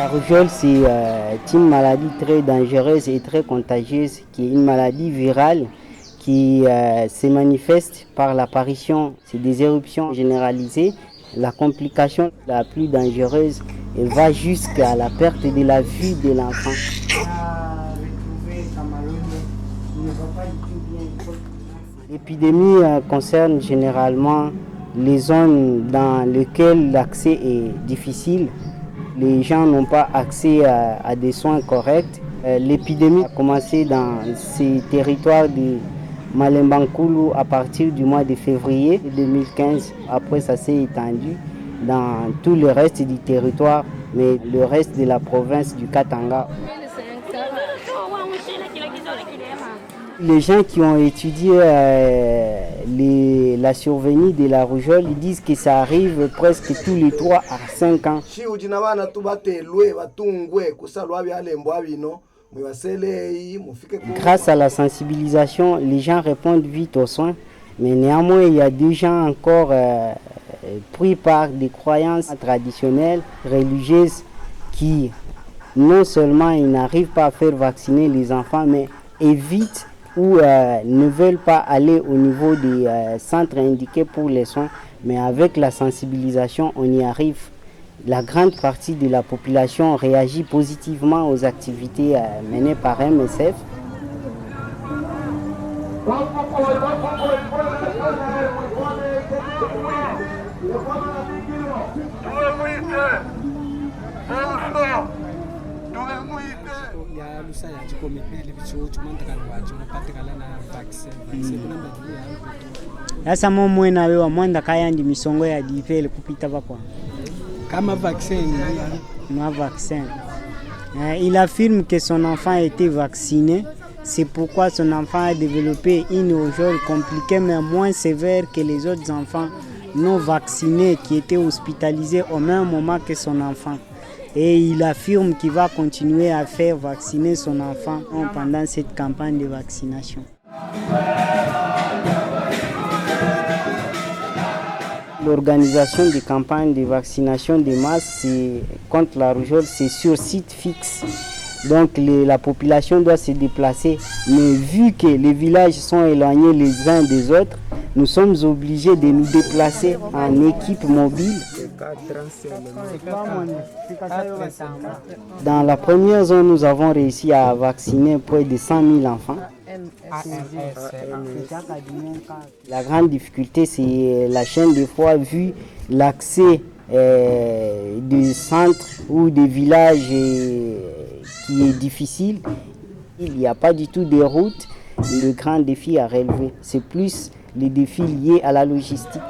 La rougeole, c'est une maladie très dangereuse et très contagieuse, qui est une maladie virale qui se manifeste par l'apparition, c'est des éruptions généralisées. La complication la plus dangereuse va jusqu'à la perte de la vue de l'enfant. L'épidémie concerne généralement les zones dans lesquelles l'accès est difficile. Les gens n'ont pas accès à des soins corrects. L'épidémie a commencé dans ces territoires de Malembankulu à partir du mois de février 2015. Après, ça s'est étendu dans tout le reste du territoire, mais le reste de la province du Katanga. Les gens qui ont étudié la survenue de la rougeole, ils disent que ça arrive presque tous les 3 à 5 ans. Grâce à la sensibilisation, les gens répondent vite aux soins, mais néanmoins, il y a des gens encore pris par des croyances traditionnelles, religieuses, qui non seulement ils n'arrivent pas à faire vacciner les enfants, mais évitent ou ne veulent pas aller au niveau des centres indiqués pour les soins, mais avec la sensibilisation, on y arrive. La grande partie de la population réagit positivement aux activités menées par MSF. Sasa mwe na wewe mwanda kayandi misongo ya dipele kupita pakwa kama vaccin. Il affirme que son enfant a été vacciné. C'est pourquoi son enfant a développé une rougeole compliquée mais moins sévère que les autres enfants non vaccinés qui étaient hospitalisés au même moment que son enfant. Et il affirme qu'il va continuer à faire vacciner son enfant pendant cette campagne de vaccination. L'organisation des campagnes de vaccination de masse contre la rougeole, c'est sur site fixe. Donc la population doit se déplacer. Mais vu que les villages sont éloignés les uns des autres, nous sommes obligés de nous déplacer en équipe mobile. Dans la première zone, nous avons réussi à vacciner près de 100 000 enfants. La grande difficulté, c'est la chaîne de froid, vu l'accès des centres ou des villages qui est difficile. Il n'y a pas du tout de route. Le grand défi à relever, c'est plus les défis liés à la logistique.